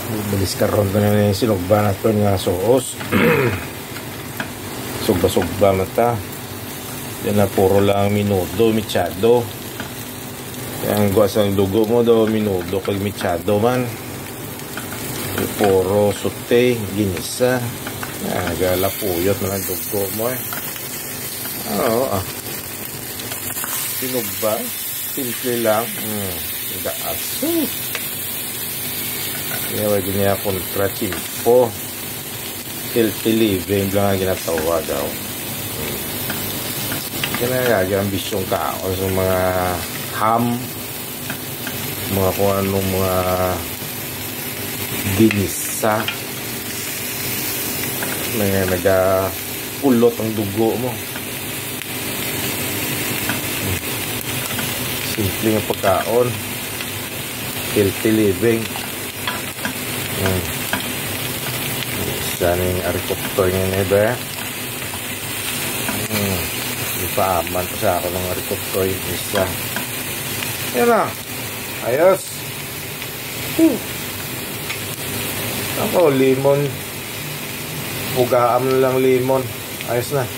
Bilis karon ko na yung sinugba na ito nga suos. Sugba-sugba mata. Yan na puro lang minudo, mechado. Yan guwas ang dugo mo do, minudo kag mechado man. Puro sute, ginisa. Gala puyot na ang dugo mo eh. Oo sinugba. Simple lang. Gaas. Kaya wag niya kontra chimpo. Healthy living lang ang ginatawa daw. Kaya nag-ambisyong kao sa mga ham, mga kung anong mga ginisa na nagapulot ang dugo mo. Simple ng pagkaon, healthy living. Sana yung arikoptor niya na iba. Ipaaman pa sa ako ng arikoptor yung isa. Yan na. Ayos. Ako, limon. Pugaan lang limon. Ayos na.